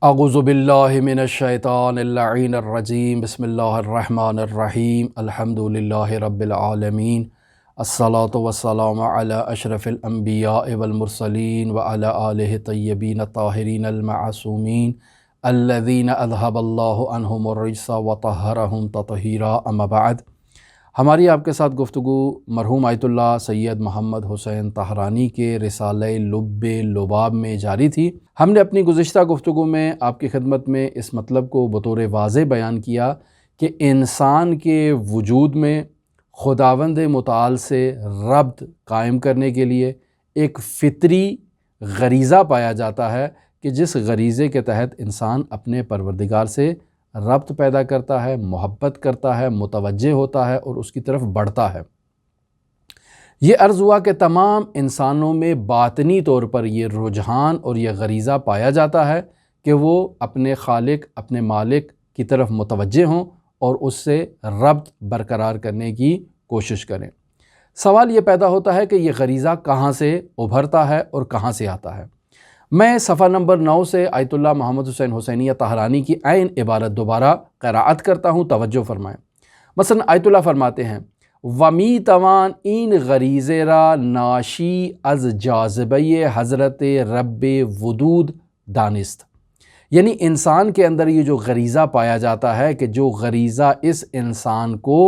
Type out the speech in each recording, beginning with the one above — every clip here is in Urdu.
اعوذ باللہ من الشیطان اللعین الرجیم بسم اللہ الرحمن الرحیم الحمدللہ رب العالمین الصلاۃ والسلام علی اشرف الانبیاء والمرسلین وعلی آلہ الطیبین الطاہرین المعصومین الذین اذھب اللہ عنہم الرجس وطہرہم تطہیرا، اما بعد۔ ہماری آپ کے ساتھ گفتگو مرحوم آیت اللہ سید محمد حسین طہرانی کے رسالہ لب لباب میں جاری تھی۔ ہم نے اپنی گزشتہ گفتگو میں آپ کی خدمت میں اس مطلب کو بطور واضح بیان کیا کہ انسان کے وجود میں خداوند متعال سے ربط قائم کرنے کے لیے ایک فطری غریزہ پایا جاتا ہے کہ جس غریزے کے تحت انسان اپنے پروردگار سے ربط پیدا کرتا ہے، محبت کرتا ہے، متوجہ ہوتا ہے اور اس کی طرف بڑھتا ہے۔ یہ عرض ہوا کہ تمام انسانوں میں باطنی طور پر یہ رجحان اور یہ غریزہ پایا جاتا ہے کہ وہ اپنے خالق، اپنے مالک کی طرف متوجہ ہوں اور اس سے ربط برقرار کرنے کی کوشش کریں۔ سوال یہ پیدا ہوتا ہے کہ یہ غریزہ کہاں سے ابھرتا ہے اور کہاں سے آتا ہے؟ میں صفحہ نمبر 9 سے آیت اللہ محمد حسین حسینیہ طہرانی کی عین عبارت دوبارہ قرائت کرتا ہوں، توجہ فرمائیں۔ مثلا آیت اللہ فرماتے ہیں ومی توان این غریزے را ناشی از جاذبہ حضرت رب ودود دانست، یعنی انسان کے اندر یہ جو غریزہ پایا جاتا ہے کہ جو غریزہ اس انسان کو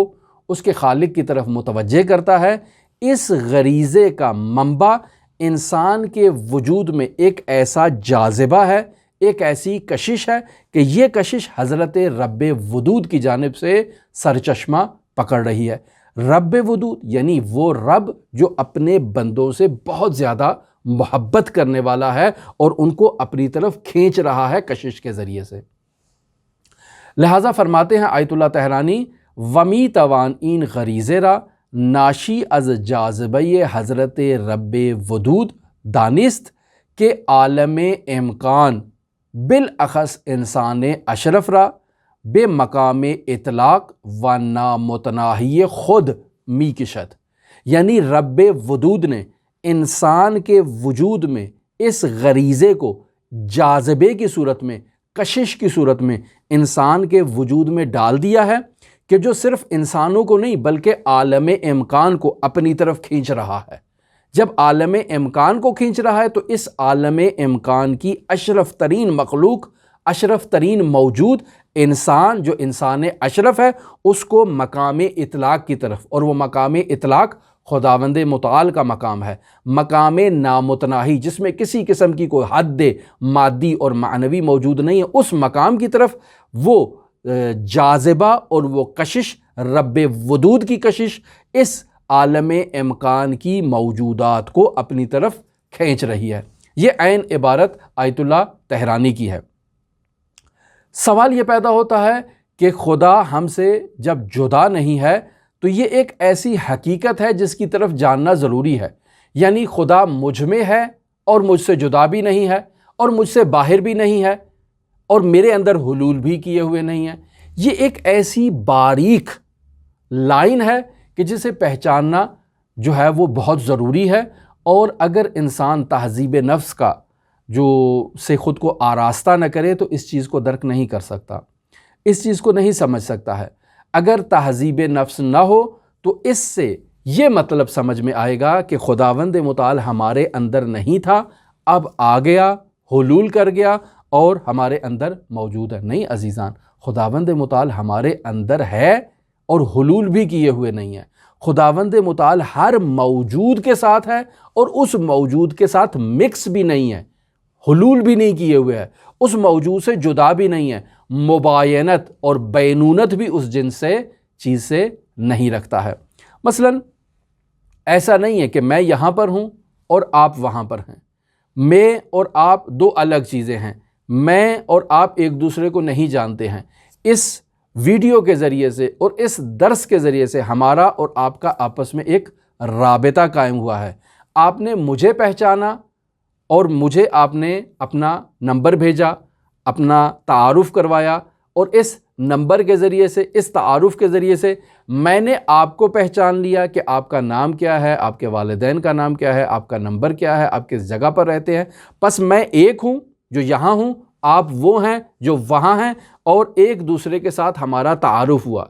اس کے خالق کی طرف متوجہ کرتا ہے، اس غریزے کا منبع انسان کے وجود میں ایک ایسا جاذبہ ہے، ایک ایسی کشش ہے کہ یہ کشش حضرت رب ودود کی جانب سے سرچشمہ پکڑ رہی ہے۔ رب ودود یعنی وہ رب جو اپنے بندوں سے بہت زیادہ محبت کرنے والا ہے اور ان کو اپنی طرف کھینچ رہا ہے کشش کے ذریعے سے۔ لہٰذا فرماتے ہیں آیت اللہ طہرانی ومی توان این غریزے را ناشی از جاذبہ حضرت رب ودود دانست کہ عالم امکان بالاخص انسان اشرف را بے مقام اطلاق و نامتناہی خود می کشد، یعنی رب ودود نے انسان کے وجود میں اس غریزے کو جاذبے کی صورت میں، کشش کی صورت میں انسان کے وجود میں ڈال دیا ہے کہ جو صرف انسانوں کو نہیں بلکہ عالم امکان کو اپنی طرف کھینچ رہا ہے۔ جب عالم امکان کو کھینچ رہا ہے تو اس عالم امکان کی اشرف ترین مخلوق، اشرف ترین موجود انسان، جو انسان اشرف ہے، اس کو مقام اطلاق کی طرف، اور وہ مقام اطلاق خداوند متعال کا مقام ہے، مقام نامتناہی جس میں کسی قسم کی کوئی حد مادی اور معنوی موجود نہیں ہے، اس مقام کی طرف وہ جاذبہ اور وہ کشش، رب ودود کی کشش اس عالم امکان کی موجودات کو اپنی طرف کھینچ رہی ہے۔ یہ عین عبارت آیت اللہ طہرانی کی ہے۔ سوال یہ پیدا ہوتا ہے کہ خدا ہم سے جب جدا نہیں ہے تو یہ ایک ایسی حقیقت ہے جس کی طرف جاننا ضروری ہے، یعنی خدا مجھ میں ہے اور مجھ سے جدا بھی نہیں ہے اور مجھ سے باہر بھی نہیں ہے اور میرے اندر حلول بھی کیے ہوئے نہیں ہیں۔ یہ ایک ایسی باریک لائن ہے کہ جسے پہچاننا جو ہے وہ بہت ضروری ہے، اور اگر انسان تہذیب نفس کا جو سے خود کو آراستہ نہ کرے تو اس چیز کو درک نہیں کر سکتا، اس چیز کو نہیں سمجھ سکتا ہے۔ اگر تہذیب نفس نہ ہو تو اس سے یہ مطلب سمجھ میں آئے گا کہ خداوند متعال ہمارے اندر نہیں تھا، اب آ گیا، حلول کر گیا اور ہمارے اندر موجود ہے۔ نہیں عزیزان، خداوند متعال ہمارے اندر ہے اور حلول بھی کیے ہوئے نہیں ہے۔ خداوند متعال ہر موجود کے ساتھ ہے اور اس موجود کے ساتھ مکس بھی نہیں ہے، حلول بھی نہیں کیے ہوئے ہے، اس موجود سے جدا بھی نہیں ہے، مباینت اور بینونت بھی اس جنس سے چیز سے نہیں رکھتا ہے۔ مثلا ایسا نہیں ہے کہ میں یہاں پر ہوں اور آپ وہاں پر ہیں، میں اور آپ دو الگ چیزیں ہیں، میں اور آپ ایک دوسرے کو نہیں جانتے ہیں۔ اس ویڈیو کے ذریعے سے اور اس درس کے ذریعے سے ہمارا اور آپ کا آپس میں ایک رابطہ قائم ہوا ہے۔ آپ نے مجھے پہچانا اور مجھے آپ نے اپنا نمبر بھیجا، اپنا تعارف کروایا، اور اس نمبر کے ذریعے سے، اس تعارف کے ذریعے سے میں نے آپ کو پہچان لیا کہ آپ کا نام کیا ہے، آپ کے والدین کا نام کیا ہے، آپ کا نمبر کیا ہے، آپ کس جگہ پر رہتے ہیں۔ پس میں ایک ہوں جو یہاں ہوں آپ وہ ہیں جو وہاں ہیں، اور ایک دوسرے کے ساتھ ہمارا تعارف ہوا۔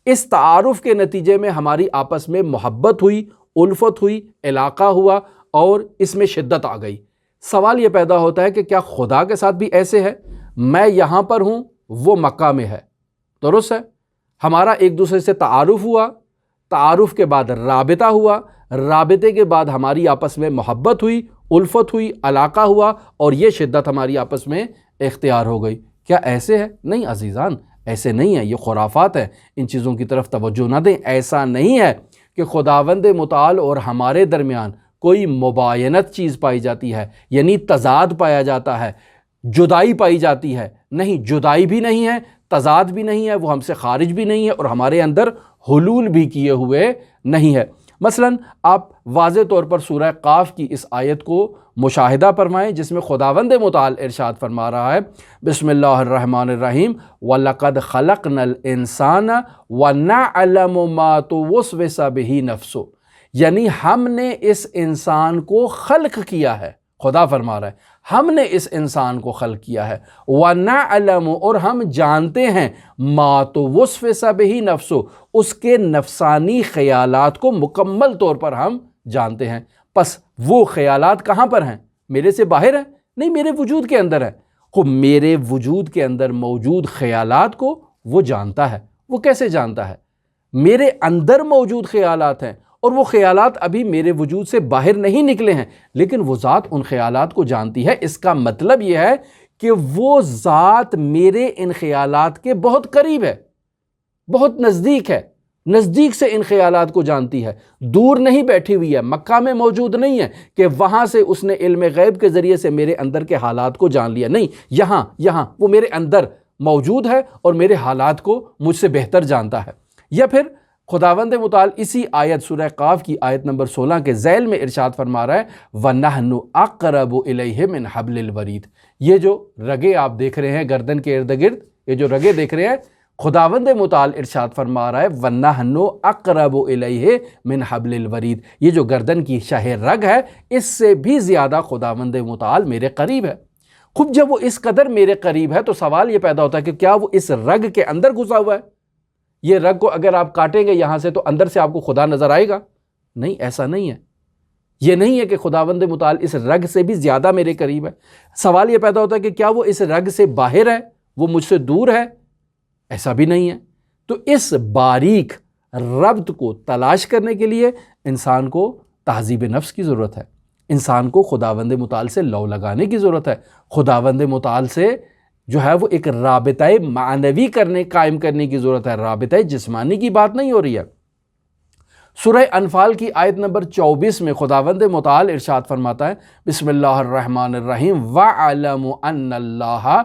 اس تعارف کے نتیجے میں ہماری آپس میں محبت ہوئی، الفت ہوئی، علاقہ ہوا، اور اس میں شدت آ گئی۔ سوال یہ پیدا ہوتا ہے کہ کیا خدا کے ساتھ بھی ایسے ہے؟ میں یہاں پر ہوں، وہ مکہ میں ہے، درست ہے؟ ہمارا ایک دوسرے سے تعارف ہوا، تعارف کے بعد رابطہ ہوا، رابطے کے بعد ہماری آپس میں محبت ہوئی، الفت ہوئی، علاقہ ہوا، اور یہ شدت ہماری آپس میں اختیار ہو گئی۔ کیا ایسے ہے؟ نہیں عزیزان، ایسے نہیں ہے، یہ خرافات ہیں، ان چیزوں کی طرف توجہ نہ دیں۔ ایسا نہیں ہے کہ خداوند متعال اور ہمارے درمیان کوئی مباینت چیز پائی جاتی ہے، یعنی تضاد پایا جاتا ہے، جدائی پائی جاتی ہے۔ نہیں، جدائی بھی نہیں ہے، تضاد بھی نہیں ہے، وہ ہم سے خارج بھی نہیں ہے، اور ہمارے اندر حلول بھی کیے ہوئے نہیں ہے۔ مثلاً آپ واضح طور پر سورہ قاف کی اس آیت کو مشاہدہ فرمائیں، جس میں خداوند متعال ارشاد فرما رہا ہے، بسم اللہ الرحمن الرحیم، وَلَقَدْ خَلَقْنَا الْإِنسَانَ وَنَعْلَمُ مَا تُوَسْوِسُ بِهِ نَفْسُهُ، یعنی ہم نے اس انسان کو خلق کیا ہے۔ خدا فرما رہا ہے ہم نے اس انسان کو خلق کیا ہے، وَنَعْلَمُ، اور ہم جانتے ہیں، مَا تُوَسْوِسُ بِهِ نَفْسُهُ، اس کے نفسانی خیالات کو مکمل طور پر ہم جانتے ہیں۔ پس وہ خیالات کہاں پر ہیں؟ میرے سے باہر ہیں؟ نہیں، میرے وجود کے اندر ہے۔ خب میرے وجود کے اندر موجود خیالات کو وہ جانتا ہے۔ وہ کیسے جانتا ہے؟ میرے اندر موجود خیالات ہیں، اور وہ خیالات ابھی میرے وجود سے باہر نہیں نکلے ہیں، لیکن وہ ذات ان خیالات کو جانتی ہے۔ اس کا مطلب یہ ہے کہ وہ ذات میرے ان خیالات کے بہت قریب ہے، بہت نزدیک ہے، نزدیک سے ان خیالات کو جانتی ہے، دور نہیں بیٹھی ہوئی ہے، مکہ میں موجود نہیں ہے کہ وہاں سے اس نے علم غیب کے ذریعے سے میرے اندر کے حالات کو جان لیا۔ نہیں، یہاں وہ میرے اندر موجود ہے، اور میرے حالات کو مجھ سے بہتر جانتا ہے۔ یا پھر خداوند متعال اسی آیت سورہ قاف کی آیت نمبر 16 کے ذیل میں ارشاد فرما رہا ہے، وَنَحْنُ أَقْرَبُ إِلَيْهِ مِنْ حَبْلِ الْوَرِيدِ۔ یہ جو رگیں آپ دیکھ رہے ہیں گردن کے ارد گرد، یہ جو رگیں دیکھ رہے ہیں، خداوند متعال ارشاد فرما رہا ہے، وَنَحْنُ أَقْرَبُ إِلَيْهِ مِنْ حَبْلِ الْوَرِيدِ، یہ جو گردن کی شاہ رگ ہے، اس سے بھی زیادہ خداوند متعال میرے قریب ہے۔ خب جب وہ اس قدر میرے قریب ہے تو سوال یہ پیدا ہوتا ہے کہ کیا وہ اس رگ کے اندر گھسا ہوا ہے؟ یہ رگ کو اگر آپ کاٹیں گے یہاں سے تو اندر سے آپ کو خدا نظر آئے گا؟ نہیں، ایسا نہیں ہے۔ یہ نہیں ہے کہ خداوند متعال اس رگ سے بھی زیادہ میرے قریب ہے۔ سوال یہ پیدا ہوتا ہے کہ کیا وہ اس رگ سے باہر ہے، وہ مجھ سے دور ہے؟ ایسا بھی نہیں ہے۔ تو اس باریک ربط کو تلاش کرنے کے لیے انسان کو تہذیب نفس کی ضرورت ہے، انسان کو خداوند متعال سے لو لگانے کی ضرورت ہے، خداوند متعال سے جو ہے وہ ایک رابطہ معنوی قائم کرنے کی ضرورت ہے، رابطہ جسمانی کی بات نہیں ہو رہی ہے۔ سورہ انفال کی آیت نمبر 24 میں خداوند متعال ارشاد فرماتا ہے، بسم اللہ الرحمن الرحیم، وَاعْلَمُ أَنَّ اللَّهَ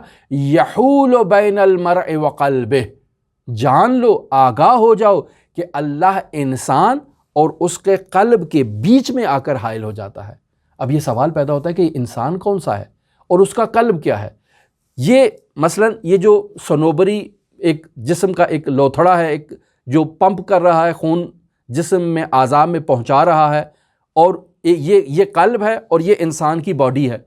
يَحُولُ بَيْنَ الْمَرْءِ وَقَلْبِهِ، جان لو، آگاہ ہو جاؤ کہ اللہ انسان اور اس کے قلب کے بیچ میں آ کر حائل ہو جاتا ہے۔ اب یہ سوال پیدا ہوتا ہے کہ انسان کون سا ہے اور اس کا قلب کیا ہے؟ یہ مثلاً یہ جو سنوبری ایک جسم کا ایک لوتھڑا ہے، ایک جو پمپ کر رہا ہے، خون جسم میں اعضاء میں پہنچا رہا ہے، اور یہ قلب ہے اور یہ انسان کی باڈی ہے۔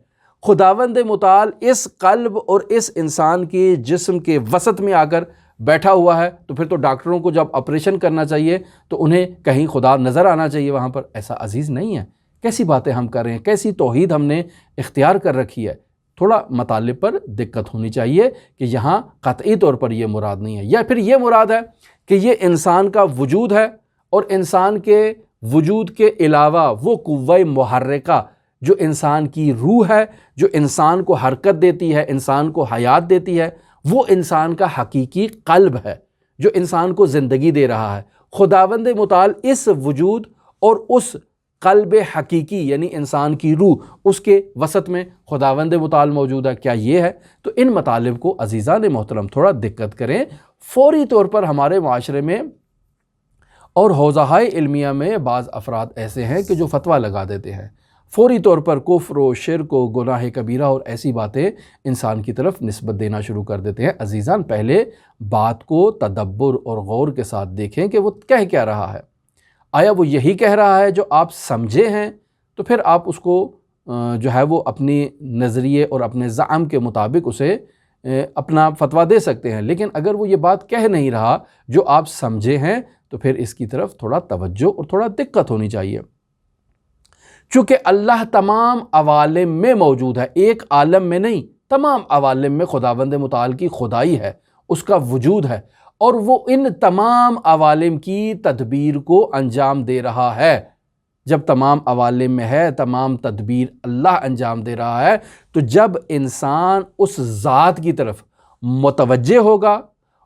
خداوند متعال اس قلب اور اس انسان کے جسم کے وسط میں آ کر بیٹھا ہوا ہے، تو پھر تو ڈاکٹروں کو جب آپریشن کرنا چاہیے تو انہیں کہیں خدا نظر آنا چاہیے وہاں پر۔ ایسا عزیز نہیں ہے۔ کیسی باتیں ہم کر رہے ہیں، کیسی توحید ہم نے اختیار کر رکھی ہے۔ تھوڑا مطالب پر دقت ہونی چاہیے کہ یہاں قطعی طور پر یہ مراد نہیں ہے، یا پھر یہ مراد ہے کہ یہ انسان کا وجود ہے، اور انسان کے وجود کے علاوہ وہ قوہ محرکہ جو انسان کی روح ہے، جو انسان کو حرکت دیتی ہے، انسان کو حیات دیتی ہے، وہ انسان کا حقیقی قلب ہے جو انسان کو زندگی دے رہا ہے۔ خداوند متعال اس وجود اور اس قلب حقیقی یعنی انسان کی روح، اس کے وسط میں خداوند متعال موجود ہے۔ کیا یہ ہے؟ تو ان مطالب کو عزیزان محترم تھوڑا دقت کریں۔ فوری طور پر ہمارے معاشرے میں اور حوزہائے علمیہ میں بعض افراد ایسے ہیں کہ جو فتویٰ لگا دیتے ہیں، فوری طور پر کفر و شرک و گناہ کبیرہ اور ایسی باتیں انسان کی طرف نسبت دینا شروع کر دیتے ہیں۔ عزیزان، پہلے بات کو تدبر اور غور کے ساتھ دیکھیں کہ وہ کہہ کیا رہا ہے۔ آیا وہ یہی کہہ رہا ہے جو آپ سمجھے ہیں؟ تو پھر آپ اس کو جو ہے وہ اپنی نظریے اور اپنے زعم کے مطابق اسے اپنا فتویٰ دے سکتے ہیں، لیکن اگر وہ یہ بات کہہ نہیں رہا جو آپ سمجھے ہیں تو پھر اس کی طرف تھوڑا توجہ اور تھوڑا دقت ہونی چاہیے۔ چونکہ اللہ تمام عوالم میں موجود ہے، ایک عالم میں نہیں، تمام عوالم میں خداوند متعال کی خدائی ہے، اس کا وجود ہے، اور وہ ان تمام عوالم کی تدبیر کو انجام دے رہا ہے۔ جب تمام عوالم میں ہے، تمام تدبیر اللہ انجام دے رہا ہے، تو جب انسان اس ذات کی طرف متوجہ ہوگا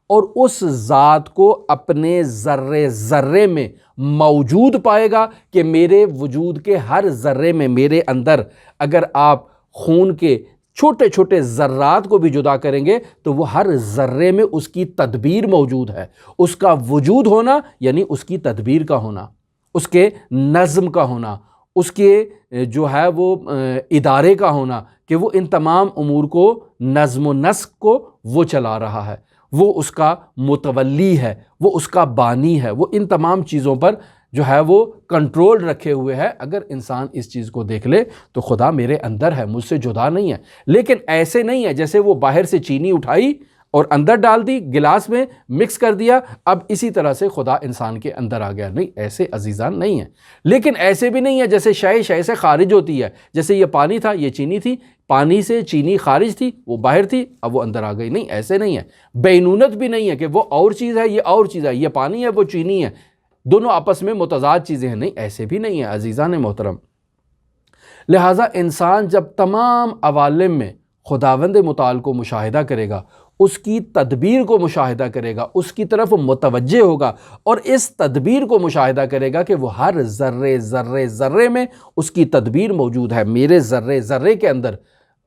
اور اس ذات کو اپنے ذرے ذرے میں موجود پائے گا کہ میرے وجود کے ہر ذرے میں، میرے اندر اگر آپ خون کے چھوٹے چھوٹے ذرات کو بھی جدا کریں گے تو وہ ہر ذرے میں اس کی تدبیر موجود ہے۔ اس کا وجود ہونا یعنی اس کی تدبیر کا ہونا، اس کے نظم کا ہونا، اس کے جو ہے وہ ادارے کا ہونا، کہ وہ ان تمام امور کو نظم و نسق کو وہ چلا رہا ہے، وہ اس کا متولی ہے، وہ اس کا بانی ہے، وہ ان تمام چیزوں پر جو ہے وہ کنٹرول رکھے ہوئے ہے۔ اگر انسان اس چیز کو دیکھ لے تو خدا میرے اندر ہے، مجھ سے جدا نہیں ہے۔ لیکن ایسے نہیں ہے جیسے وہ باہر سے چینی اٹھائی اور اندر ڈال دی، گلاس میں مکس کر دیا، اب اسی طرح سے خدا انسان کے اندر آ گیا، نہیں، ایسے عزیزان نہیں ہے۔ لیکن ایسے بھی نہیں ہے جیسے شے سے خارج ہوتی ہے، جیسے یہ پانی تھا، یہ چینی تھی، پانی سے چینی خارج تھی، وہ باہر تھی، اب وہ اندر آ گئی، نہیں، ایسے نہیں ہے۔ بینونت بھی نہیں ہے کہ وہ اور چیز ہے، یہ اور چیز ہے، یہ پانی ہے، وہ چینی ہے، دونوں آپس میں متضاد چیزیں ہیں، نہیں، ایسے بھی نہیں ہے عزیزان محترم۔ لہٰذا انسان جب تمام عوالم میں خداوند متعال کو مشاہدہ کرے گا، اس کی تدبیر کو مشاہدہ کرے گا، اس کی طرف متوجہ ہوگا اور اس تدبیر کو مشاہدہ کرے گا کہ وہ ہر ذرے ذرے ذرے میں اس کی تدبیر موجود ہے، میرے ذرے ذرے کے اندر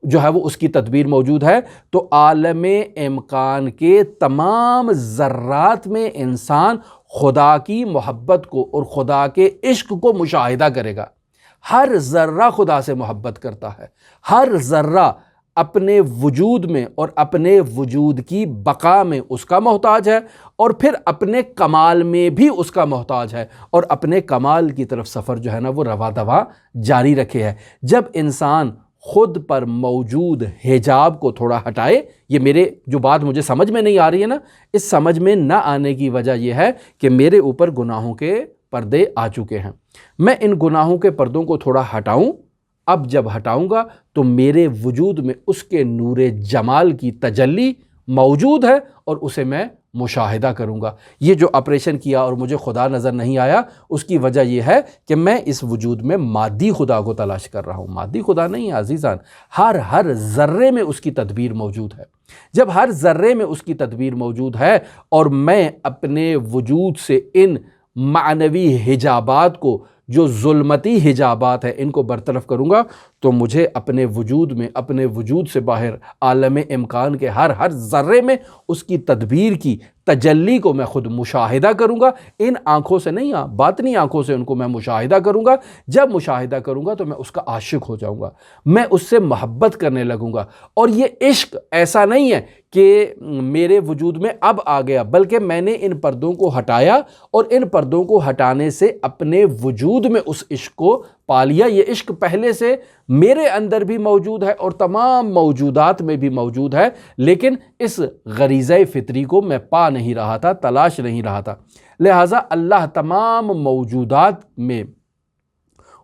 جو ہے وہ اس کی تدبیر موجود ہے، تو عالم امکان کے تمام ذرات میں انسان خدا کی محبت کو اور خدا کے عشق کو مشاہدہ کرے گا۔ ہر ذرہ خدا سے محبت کرتا ہے، ہر ذرہ اپنے وجود میں اور اپنے وجود کی بقا میں اس کا محتاج ہے، اور پھر اپنے کمال میں بھی اس کا محتاج ہے، اور اپنے کمال کی طرف سفر جو ہے نا وہ رواں دواں جاری رکھے ہے۔ جب انسان خود پر موجود حجاب کو تھوڑا ہٹائے، یہ میرے جو بات مجھے سمجھ میں نہیں آ رہی ہے نا، اس سمجھ میں نہ آنے کی وجہ یہ ہے کہ میرے اوپر گناہوں کے پردے آ چکے ہیں، میں ان گناہوں کے پردوں کو تھوڑا ہٹاؤں۔ اب جب ہٹاؤں گا تو میرے وجود میں اس کے نور جمال کی تجلی موجود ہے اور اسے میں مشاہدہ کروں گا۔ یہ جو آپریشن کیا اور مجھے خدا نظر نہیں آیا، اس کی وجہ یہ ہے کہ میں اس وجود میں مادی خدا کو تلاش کر رہا ہوں، مادی خدا نہیں ہے عزیزان۔ ہر ذرے میں اس کی تدبیر موجود ہے۔ جب ہر ذرے میں اس کی تدبیر موجود ہے اور میں اپنے وجود سے ان معنوی حجابات کو، جو ظلمتی حجابات ہیں، ان کو برطرف کروں گا تو مجھے اپنے وجود میں، اپنے وجود سے باہر عالم امکان کے ہر ذرے میں اس کی تدبیر کی تجلی کو میں خود مشاہدہ کروں گا۔ ان آنکھوں سے نہیں، باطنی آنکھوں سے ان کو میں مشاہدہ کروں گا۔ جب مشاہدہ کروں گا تو میں اس کا عاشق ہو جاؤں گا، میں اس سے محبت کرنے لگوں گا۔ اور یہ عشق ایسا نہیں ہے کہ میرے وجود میں اب آ گیا، بلکہ میں نے ان پردوں کو ہٹایا اور ان پردوں کو ہٹانے سے اپنے وجود میں اس عشق کو پا لیا۔ یہ عشق پہلے سے میرے اندر بھی موجود ہے اور تمام موجودات میں بھی موجود ہے، لیکن اس غریزہ فطری کو میں پا نہیں رہا تھا، تلاش نہیں رہا تھا۔ لہٰذا اللہ تمام موجودات میں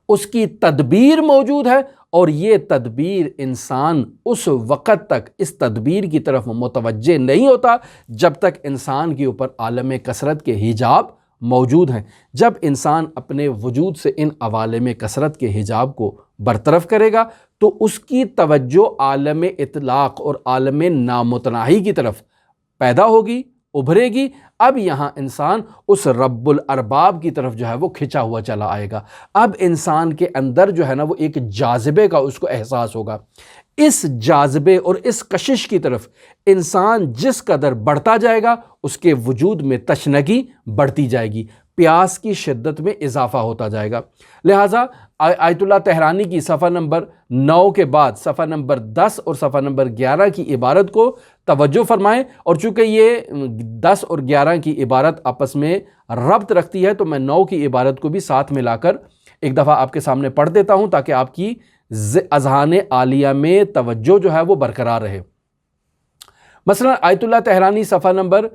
اس کی تدبیر موجود ہے، اور یہ تدبیر انسان اس وقت تک اس تدبیر کی طرف متوجہ نہیں ہوتا جب تک انسان کے اوپر عالم کثرت کے حجاب موجود ہیں۔ جب انسان اپنے وجود سے ان عوالم کثرت کے حجاب کو برطرف کرے گا تو اس کی توجہ عالم اطلاق اور عالم نامتناہی کی طرف پیدا ہوگی، ابھرے گی۔ اب یہاں انسان اس رب الارباب کی طرف جو ہے وہ کھچا ہوا چلا آئے گا۔ اب انسان کے اندر جو ہے نا وہ ایک جاذبے کا اس کو احساس ہوگا۔ اس جاذبے اور اس کشش کی طرف انسان جس قدر بڑھتا جائے گا، اس کے وجود میں تشنگی بڑھتی جائے گی، پیاس کی شدت میں اضافہ ہوتا جائے گا۔ لہٰذا آیت اللہ تہرانی کی صفحہ نمبر 9 کے بعد صفحہ نمبر 10 اور صفحہ نمبر 11 کی عبارت کو توجہ فرمائیں، اور چونکہ یہ 10 اور 11 کی عبارت آپس میں ربط رکھتی ہے تو میں 9 کی عبارت کو بھی ساتھ ملا کر ایک دفعہ آپ کے سامنے پڑھ دیتا ہوں تاکہ آپ کی اذہان عالیہ میں توجہ جو ہے وہ برقرار رہے۔ مثلا آیت اللہ تہرانی صفحہ نمبر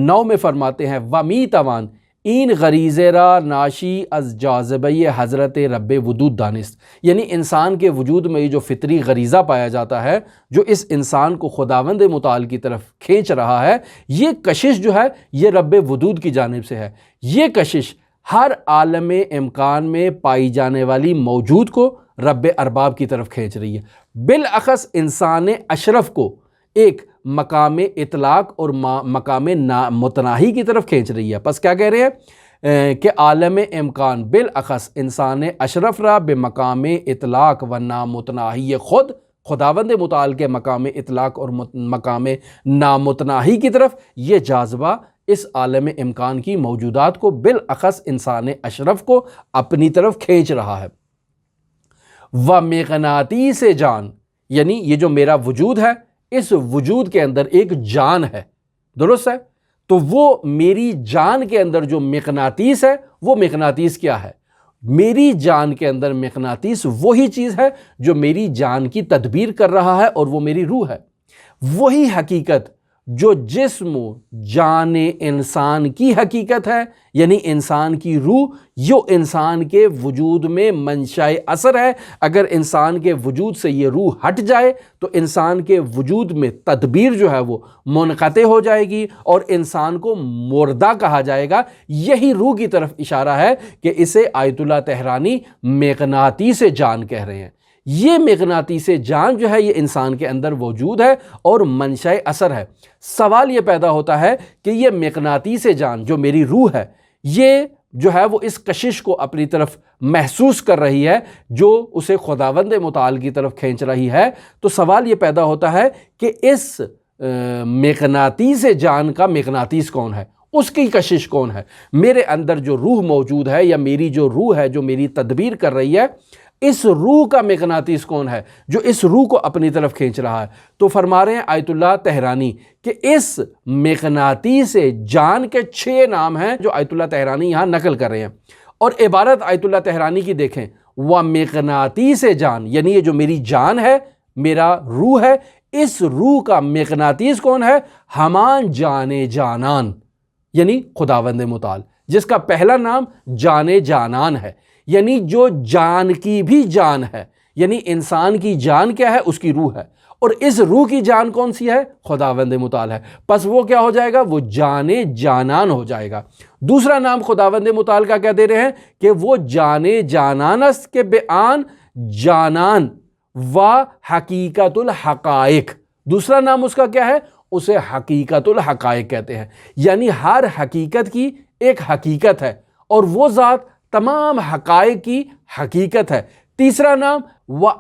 9 میں فرماتے ہیں وَمی توان این غریزے را ناشی از جاذبہ حضرت رب وجود دانست، یعنی انسان کے وجود میں یہ جو فطری غریزہ پایا جاتا ہے جو اس انسان کو خداوند متعال کی طرف کھینچ رہا ہے، یہ کشش جو ہے یہ رب وجود کی جانب سے ہے۔ یہ کشش ہر عالم امکان میں پائی جانے والی موجود کو رب ارباب کی طرف کھینچ رہی ہے، بالاخص انسان اشرف کو ایک مقام اطلاق اور مقام متناہی کی طرف کھینچ رہی ہے۔ پس کیا کہہ رہے ہیں کہ عالم امکان بالاخص انسان اشرف را بے مقام اطلاق و نامتناہی خود، خداوند متعال کے مقام اطلاق اور مقام نامتناہی کی طرف یہ جاذبہ اس عالم امکان کی موجودات کو بالاخص انسان اشرف کو اپنی طرف کھینچ رہا ہے۔ وَمِغْنَاطِیسِ جان، یعنی یہ جو میرا وجود ہے اس وجود کے اندر ایک جان ہے، درست ہے؟ تو وہ میری جان کے اندر جو مغناطیس ہے وہ مغناطیس کیا ہے؟ میری جان کے اندر مغناطیس وہی چیز ہے جو میری جان کی تدبیر کر رہا ہے، اور وہ میری روح ہے۔ وہی حقیقت جو جسم و جان انسان کی حقیقت ہے، یعنی انسان کی روح، جو انسان کے وجود میں منشأ اثر ہے۔ اگر انسان کے وجود سے یہ روح ہٹ جائے تو انسان کے وجود میں تدبیر جو ہے وہ منقطع ہو جائے گی اور انسان کو مردہ کہا جائے گا۔ یہی روح کی طرف اشارہ ہے کہ اسے آیت اللہ تہرانی مغناطیس جان کہہ رہے ہیں۔ یہ مغناطیس جان جو ہے یہ انسان کے اندر موجود ہے اور منشأ اثر ہے۔ سوال یہ پیدا ہوتا ہے کہ یہ مغناطیس جان جو میری روح ہے یہ جو ہے وہ اس کشش کو اپنی طرف محسوس کر رہی ہے جو اسے خداوند متعال کی طرف کھینچ رہی ہے، تو سوال یہ پیدا ہوتا ہے کہ اس مغناطیس جان کا مغناطیس کون ہے، اس کی کشش کون ہے؟ میرے اندر جو روح موجود ہے یا میری جو روح ہے جو میری تدبیر کر رہی ہے، اس روح کا مغناطیس کون ہے جو اس روح کو اپنی طرف کھینچ رہا ہے؟ تو فرما رہے ہیں آیت اللہ تہرانی کہ اس مغناطیس جان کے 6 نام ہیں جو آیت اللہ تہرانی یہاں نقل کر رہے ہیں، اور عبارت آیت اللہ تہرانی کی دیکھیں، وَمِغْنَاطِیسِ جان، یعنی یہ جو میری جان ہے، میرا روح ہے، اس روح کا مغناطیس کون ہے؟ ہمان جان جانان، یعنی خداوند متعال، جس کا پہلا نام جان جانان ہے، یعنی جو جان کی بھی جان ہے، یعنی انسان کی جان کیا ہے؟ اس کی روح ہے، اور اس روح کی جان کون سی ہے؟ خداوند متعال ہے۔ پس وہ کیا ہو جائے گا؟ وہ جان جانان ہو جائے گا۔ دوسرا نام خداوند متعال کا کیا دے رہے ہیں کہ وہ جان جانان است کے بیان جانان و حقیقت الحقائق۔ دوسرا نام اس کا کیا ہے؟ اسے حقیقت الحقائق کہتے ہیں، یعنی ہر حقیقت کی ایک حقیقت ہے اور وہ ذات تمام حقائق کی حقیقت ہے۔ تیسرا نام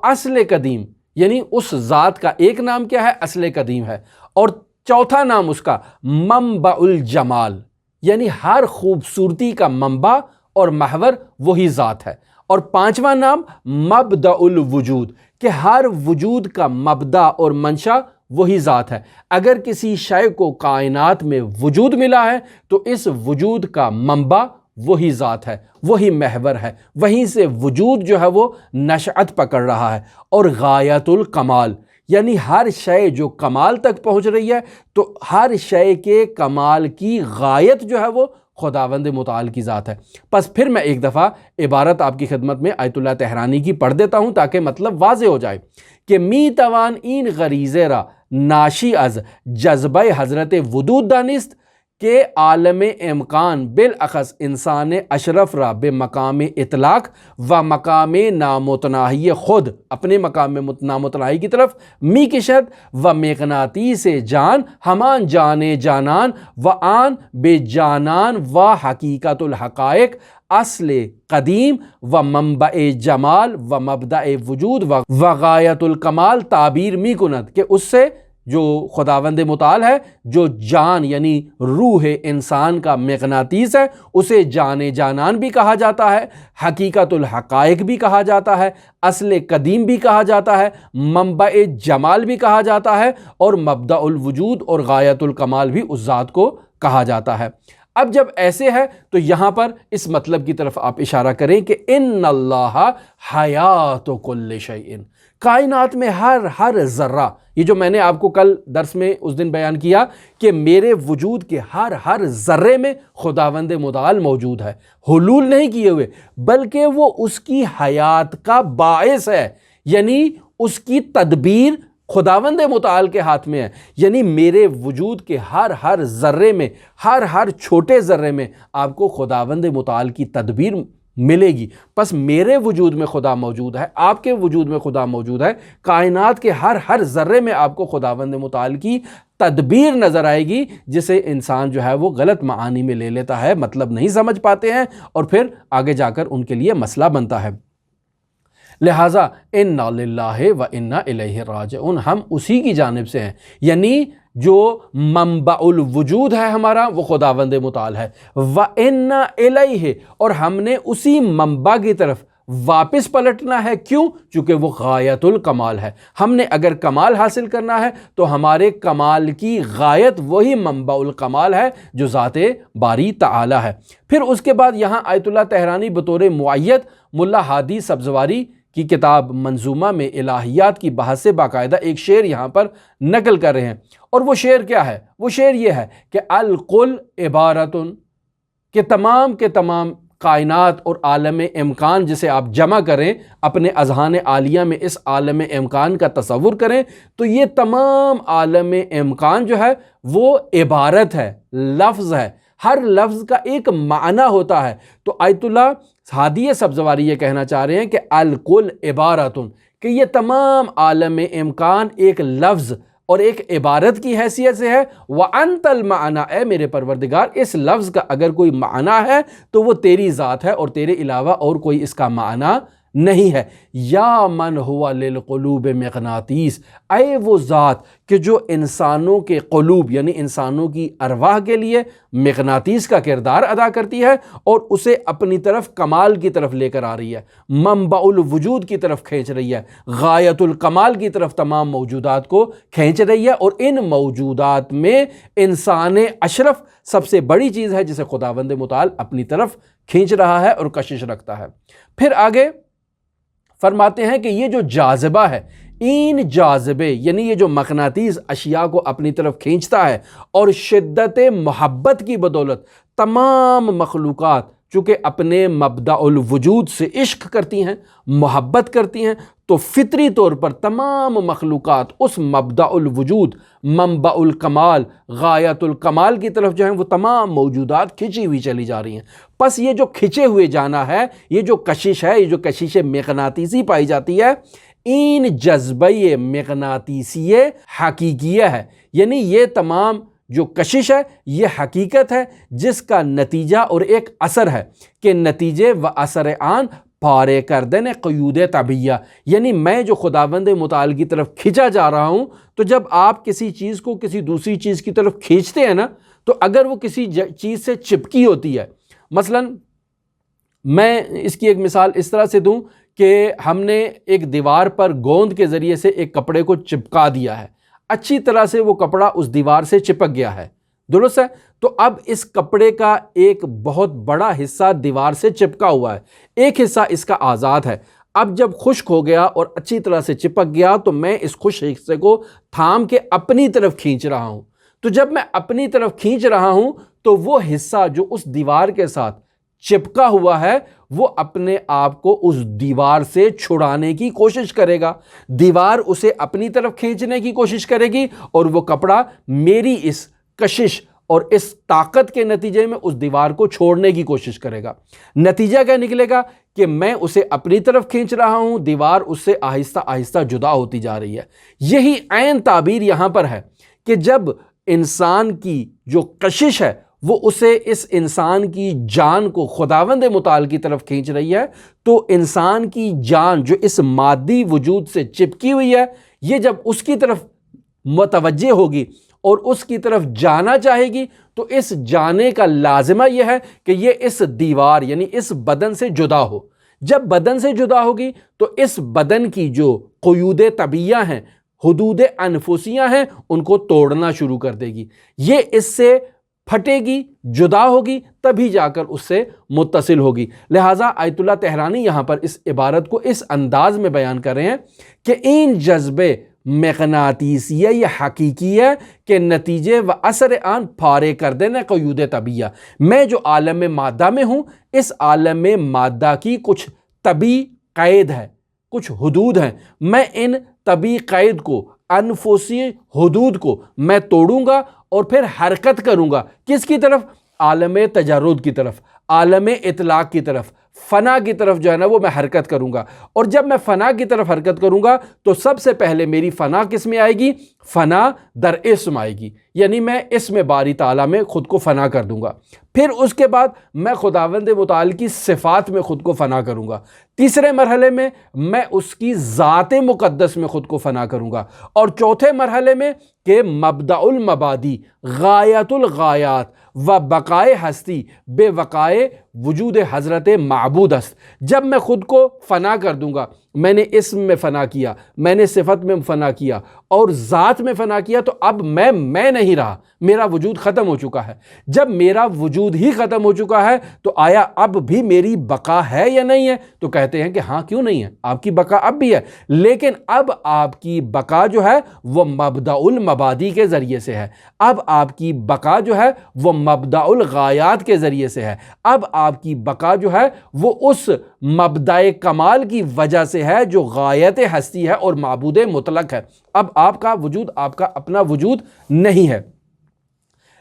اصل قدیم، یعنی اس ذات کا ایک نام کیا ہے؟ اصل قدیم ہے، اور چوتھا نام اس کا منبع الجمال، یعنی ہر خوبصورتی کا منبع اور محور وہی ذات ہے، اور پانچواں نام مبدأ الوجود، کہ ہر وجود کا مبدأ اور منشا وہی ذات ہے۔ اگر کسی شے کو کائنات میں وجود ملا ہے تو اس وجود کا منبع وہی ذات ہے، وہی محور ہے، وہیں سے وجود جو ہے وہ نشأت پکڑ رہا ہے۔ اور غایت الکمال، یعنی ہر شے جو کمال تک پہنچ رہی ہے تو ہر شے کے کمال کی غایت جو ہے وہ خداوند متعال کی ذات ہے۔ پس پھر میں ایک دفعہ عبارت آپ کی خدمت میں آیت اللہ تہرانی کی پڑھ دیتا ہوں تاکہ مطلب واضح ہو جائے کہ می توان این غریزے را ناشی از جذبہ حضرت وجود دانست کہ عالم امکان بالاخص انسان اشرف را بے مقام اطلاق و مقام نامتناہی خود، اپنے مقام نامتناہی کی طرف می کشد و مغناطیس جان ہمان جان جانان و آن بے جانان و حقیقت الحقائق اصل قدیم و منبع جمال و مبدأ وجود و غایت الکمال تعبیر می کند، کہ اس سے جو خداوند متعال ہے، جو جان یعنی روح انسان کا مغناطیس ہے، اسے جان جانان بھی کہا جاتا ہے، حقیقت الحقائق بھی کہا جاتا ہے، اصل قدیم بھی کہا جاتا ہے، منبع جمال بھی کہا جاتا ہے، اور مبدأ الوجود اور غایت الکمال بھی اس ذات کو کہا جاتا ہے۔ اب جب ایسے ہے تو یہاں پر اس مطلب کی طرف آپ اشارہ کریں کہ ان اللہ حیات کل شیء، کائنات میں ہر ذرہ، یہ جو میں نے آپ کو کل درس میں اس دن بیان کیا کہ میرے وجود کے ہر ذرے میں خداوند متعال موجود ہے، حلول نہیں کیے ہوئے، بلکہ وہ اس کی حیات کا باعث ہے، یعنی اس کی تدبیر خداوند متعال کے ہاتھ میں ہے۔ یعنی میرے وجود کے ہر ذرے میں، ہر چھوٹے ذرے میں آپ کو خداوند متعال کی تدبیر ملے گی۔ پس میرے وجود میں خدا موجود ہے، آپ کے وجود میں خدا موجود ہے، کائنات کے ہر ذرے میں آپ کو خداوند متعال کی تدبیر نظر آئے گی، جسے انسان جو ہے وہ غلط معانی میں لے لیتا ہے، مطلب نہیں سمجھ پاتے ہیں، اور پھر آگے جا کر ان کے لیے مسئلہ بنتا ہے۔ لہٰذا انا للہ و انا الیہ راجعون، ہم اسی کی جانب سے ہیں، یعنی جو منبع الوجود ہے ہمارا وہ خداوند متعال ہے، و انا الیہ، اور ہم نے اسی منبع کی طرف واپس پلٹنا ہے۔ کیوں؟ چونکہ وہ غایت الکمال ہے۔ ہم نے اگر کمال حاصل کرنا ہے تو ہمارے کمال کی غایت وہی منبع الکمال ہے جو ذات باری تعالی ہے۔ پھر اس کے بعد یہاں آیت اللہ تہرانی بطور معید ملا ہادی سبزواری کی کتاب منظومہ میں الہیات کی بحث سے باقاعدہ ایک شعر یہاں پر نقل کر رہے ہیں، اور وہ شعر کیا ہے؟ وہ شعر یہ ہے کہ الکل عبارتن، کہ تمام کے تمام کائنات اور عالم امکان جسے آپ جمع کریں اپنے اذہان عالیہ میں، اس عالم امکان کا تصور کریں تو یہ تمام عالم امکان جو ہے وہ عبارت ہے، لفظ ہے، ہر لفظ کا ایک معنی ہوتا ہے۔ تو آیت اللہ ہادی سبزواری یہ کہنا چاہ رہے ہیں کہ الکل عبارتن، کہ یہ تمام عالم امکان ایک لفظ اور ایک عبارت کی حیثیت سے ہے۔ وَأَنْتَ الْمَعْنَى، اے میرے پروردگار اس لفظ کا اگر کوئی معنی ہے تو وہ تیری ذات ہے، اور تیرے علاوہ اور کوئی اس کا معنی نہیں ہے۔ یا من ہوا للقلوب مغناطیس، اے وہ ذات کہ جو انسانوں کے قلوب یعنی انسانوں کی ارواح کے لیے مغناطیس کا کردار ادا کرتی ہے، اور اسے اپنی طرف کمال کی طرف لے کر آ رہی ہے، منبع الوجود کی طرف کھینچ رہی ہے، غایت الکمال کی طرف تمام موجودات کو کھینچ رہی ہے، اور ان موجودات میں انسان اشرف سب سے بڑی چیز ہے جسے خداوند متعال اپنی طرف کھینچ رہا ہے اور کشش رکھتا ہے۔ پھر آگے فرماتے ہیں کہ یہ جو جاذبہ ہے، این جاذبے یعنی یہ جو مغناطیس اشیاء کو اپنی طرف کھینچتا ہے، اور شدت محبت کی بدولت تمام مخلوقات چونکہ اپنے مبدأ الوجود سے عشق کرتی ہیں، محبت کرتی ہیں، تو فطری طور پر تمام مخلوقات اس مبدأ الوجود، منبع الکمال، غایت الکمال کی طرف جو ہیں وہ تمام موجودات کھنچی ہوئی چلی جا رہی ہیں۔ پس یہ جو کھنچے ہوئے جانا ہے، یہ جو کشش ہے، یہ جو کشش مغناطیسی پائی جاتی ہے، این جذبہ مغناطیسی حقیقیہ ہے، یعنی یہ تمام جو کشش ہے یہ حقیقت ہے جس کا نتیجہ اور ایک اثر ہے کہ نتیجے و اثر آن پارے کردن قیود طبیعیہ، یعنی میں جو خداوند متعال کی طرف کھینچا جا رہا ہوں، تو جب آپ کسی چیز کو کسی دوسری چیز کی طرف کھینچتے ہیں نا، تو اگر وہ کسی چیز سے چپکی ہوتی ہے، مثلا میں اس کی ایک مثال اس طرح سے دوں کہ ہم نے ایک دیوار پر گوند کے ذریعے سے ایک کپڑے کو چپکا دیا ہے، اچھی طرح سے وہ کپڑا اس دیوار سے چپک گیا ہے، درست ہے؟ تو اب اس کپڑے کا ایک بہت بڑا حصہ دیوار سے چپکا ہوا ہے، ایک حصہ اس کا آزاد ہے۔ اب جب خشک ہو گیا اور اچھی طرح سے چپک گیا تو میں اس خشک حصے کو تھام کے اپنی طرف کھینچ رہا ہوں۔ تو جب میں اپنی طرف کھینچ رہا ہوں تو وہ حصہ جو اس دیوار کے ساتھ چپکا ہوا ہے وہ اپنے آپ کو اس دیوار سے چھڑانے کی کوشش کرے گا، دیوار اسے اپنی طرف کھینچنے کی کوشش کرے گی، اور وہ کپڑا میری اس کشش اور اس طاقت کے نتیجے میں اس دیوار کو چھوڑنے کی کوشش کرے گا۔ نتیجہ کیا نکلے گا کہ میں اسے اپنی طرف کھینچ رہا ہوں، دیوار اس سے آہستہ آہستہ جدا ہوتی جا رہی ہے۔ یہی عین تعبیر یہاں پر ہے کہ جب انسان کی جو کشش ہے وہ اسے اس انسان کی جان کو خداوند متعال کی طرف کھینچ رہی ہے، تو انسان کی جان جو اس مادی وجود سے چپکی ہوئی ہے، یہ جب اس کی طرف متوجہ ہوگی اور اس کی طرف جانا چاہے گی تو اس جانے کا لازمہ یہ ہے کہ یہ اس دیوار یعنی اس بدن سے جدا ہو۔ جب بدن سے جدا ہوگی تو اس بدن کی جو قیود طبیعیہ ہیں، حدود انفسیہ ہیں، ان کو توڑنا شروع کر دے گی۔ یہ اس سے پھٹے گی، جدا ہوگی، تبھی جا کر اس سے متصل ہوگی۔ لہٰذا آیت اللہ طحرانی یہاں پر اس عبارت کو اس انداز میں بیان کر رہے ہیں کہ این جذبے مغناطیسیہ یہ حقیقی ہے کہ نتیجے و اثر آن پارے کر دینا قیود طبیعہ۔ میں جو عالم مادہ میں ہوں، اس عالم مادہ کی کچھ طبی قید ہے، کچھ حدود ہیں، میں ان طبی قید کو، انفسی حدود کو میں توڑوں گا اور پھر حرکت کروں گا کس کی طرف؟ عالم تجرد کی طرف، عالم اطلاق کی طرف، فنا کی طرف جو ہے نا وہ میں حرکت کروں گا۔ اور جب میں فنا کی طرف حرکت کروں گا تو سب سے پہلے میری فنا کس میں آئے گی؟ فنا در اسم آئے گی، یعنی میں اسم باری تعالیٰ میں خود کو فنا کر دوں گا۔ پھر اس کے بعد میں خداوند متعال کی صفات میں خود کو فنا کروں گا۔ تیسرے مرحلے میں میں اس کی ذات مقدس میں خود کو فنا کروں گا، اور چوتھے مرحلے میں کہ مبدأ المبادی، غایت الغایات و بقائے ہستی بے وقائے وجود حضرت معبود است۔ جب میں خود کو فنا کر دوں گا، میں نے اسم میں فنا کیا، میں نے صفت میں فنا کیا اور ذات میں فنا کیا، تو اب میں نہیں رہا، میرا وجود ختم ہو چکا ہے۔ جب میرا وجود ہی ختم ہو چکا ہے تو آیا اب بھی میری بقا ہے یا نہیں ہے؟ تو کہتے ہیں کہ ہاں، کیوں نہیں ہے، آپ کی بقا اب بھی ہے، لیکن اب آپ کی بقا جو ہے وہ مبدأ المبادی کے ذریعے سے ہے، اب آپ کی بقا جو ہے وہ مبدأ الغایات کے ذریعے سے ہے، اب آپ کی بقا جو ہے وہ اس مبدأ کمال کی وجہ سے ہے جو غایت ہستی ہے اور معبود مطلق ہے۔ اب آپ کا وجود آپ کا اپنا وجود نہیں ہے۔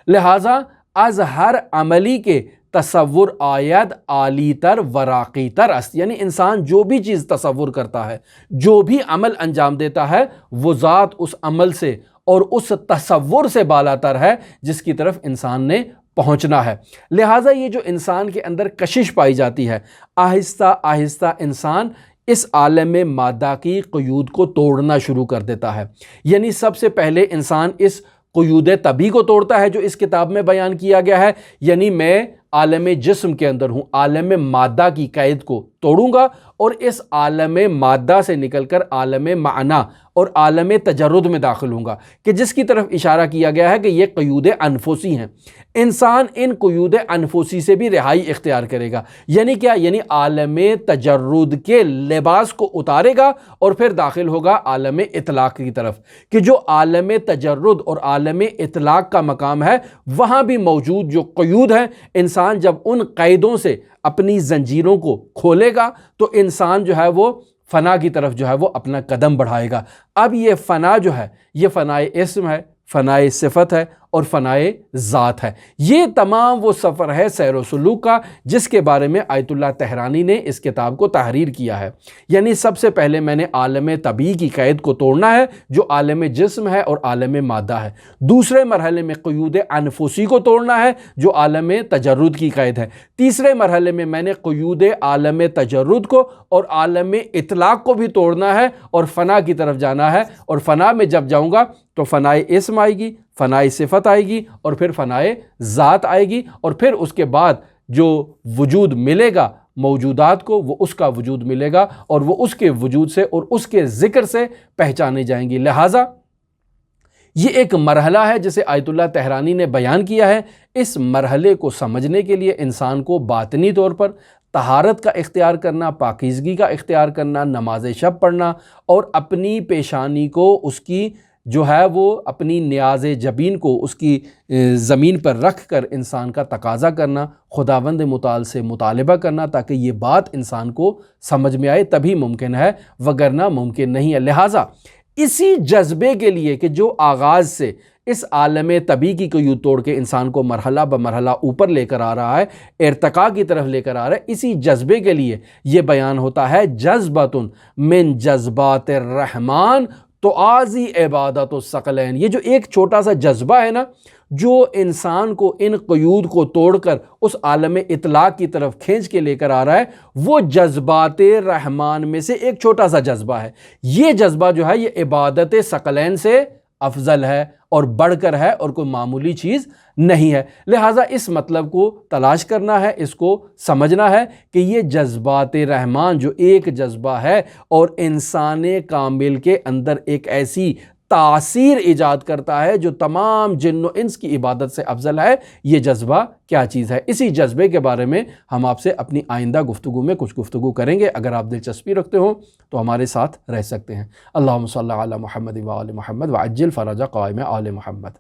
لہٰذا از ہر عملی کے تصور آید عالی تر و راقی تر است، یعنی انسان جو بھی چیز تصور کرتا ہے، جو بھی عمل انجام دیتا ہے، وہ ذات اس عمل سے اور اس تصور سے بالا تر ہے جس کی طرف انسان نے پہنچنا ہے۔ لہٰذا یہ جو انسان کے اندر کشش پائی جاتی ہے، آہستہ آہستہ انسان اس عالم مادہ کی قیود کو توڑنا شروع کر دیتا ہے۔ یعنی سب سے پہلے انسان اس قیود طبی کو توڑتا ہے جو اس کتاب میں بیان کیا گیا ہے، یعنی میں عالم جسم کے اندر ہوں، عالم مادہ کی قید کو توڑوں گا اور اس عالم مادہ سے نکل کر عالم معنی اور عالم تجرد میں داخل ہوں گا، کہ جس کی طرف اشارہ کیا گیا ہے کہ یہ قیود انفسی ہیں۔ انسان ان قیود انفسی سے بھی رہائی اختیار کرے گا، یعنی کیا؟ یعنی عالم تجرد کے لباس کو اتارے گا اور پھر داخل ہوگا عالم اطلاق کی طرف، کہ جو عالم تجرد اور عالم اطلاق کا مقام ہے وہاں بھی موجود جو قیود ہیں، انسان جب ان قیدوں سے اپنی زنجیروں کو کھولے گا تو انسان جو ہے وہ فنا کی طرف جو ہے وہ اپنا قدم بڑھائے گا۔ اب یہ فنا جو ہے یہ فنائے اسم ہے، فنائے صفت ہے اور فنائے ذات ہے۔ یہ تمام وہ سفر ہے سیر و سلوک کا جس کے بارے میں آیت اللہ طحرانی نے اس کتاب کو تحریر کیا ہے۔ یعنی سب سے پہلے میں نے عالم طبیعی کی قید کو توڑنا ہے جو عالم جسم ہے اور عالم مادہ ہے۔ دوسرے مرحلے میں قیود انفسی کو توڑنا ہے جو عالم تجرد کی قید ہے۔ تیسرے مرحلے میں نے قیود عالم تجرد کو اور عالم اطلاق کو بھی توڑنا ہے اور فنا کی طرف جانا ہے، اور فنا میں جب جاؤں گا تو فنائے اسم آئے گی، فنائے صفت آئے گی اور پھر فنائے ذات آئے گی، اور پھر اس کے بعد جو وجود ملے گا موجودات کو وہ اس کا وجود ملے گا اور وہ اس کے وجود سے اور اس کے ذکر سے پہچانے جائیں گی۔ لہٰذا یہ ایک مرحلہ ہے جسے آیت اللہ طحرانی نے بیان کیا ہے۔ اس مرحلے کو سمجھنے کے لیے انسان کو باطنی طور پر طہارت کا اختیار کرنا، پاکیزگی کا اختیار کرنا، نماز شب پڑھنا اور اپنی پیشانی کو اس کی جو ہے وہ اپنی نیاز جبین کو اس کی زمین پر رکھ کر انسان کا تقاضا کرنا، خداوند متعال سے مطالبہ کرنا تاکہ یہ بات انسان کو سمجھ میں آئے، تبھی ممکن ہے، وگرنہ ممکن نہیں ہے۔ لہٰذا اسی جذبے کے لیے کہ جو آغاز سے اس عالم طبی کی قیود توڑ کے انسان کو مرحلہ بمرحلہ اوپر لے کر آ رہا ہے، ارتقاء کی طرف لے کر آ رہا ہے، اسی جذبے کے لیے یہ بیان ہوتا ہے جذبۃ من جذبات الرحمن تعازی عبادت الثقلین۔ یہ جو ایک چھوٹا سا جذبہ ہے نا جو انسان کو ان قیود کو توڑ کر اس عالم اطلاق کی طرف کھینچ کے لے کر آ رہا ہے، وہ جذبات رحمان میں سے ایک چھوٹا سا جذبہ ہے۔ یہ جذبہ جو ہے یہ عبادت ثقلین سے افضل ہے اور بڑھ کر ہے اور کوئی معمولی چیز نہیں ہے۔ لہٰذا اس مطلب کو تلاش کرنا ہے، اس کو سمجھنا ہے کہ یہ جذبات رحمان جو ایک جذبہ ہے اور انسان کامل کے اندر ایک ایسی تاثیر ایجاد کرتا ہے جو تمام جن و انس کی عبادت سے افضل ہے، یہ جذبہ کیا چیز ہے؟ اسی جذبے کے بارے میں ہم آپ سے اپنی آئندہ گفتگو میں کچھ گفتگو کریں گے۔ اگر آپ دلچسپی رکھتے ہوں تو ہمارے ساتھ رہ سکتے ہیں۔ اللہم صلی علی محمد و آل محمد وعجل فرج قائم آل محمد۔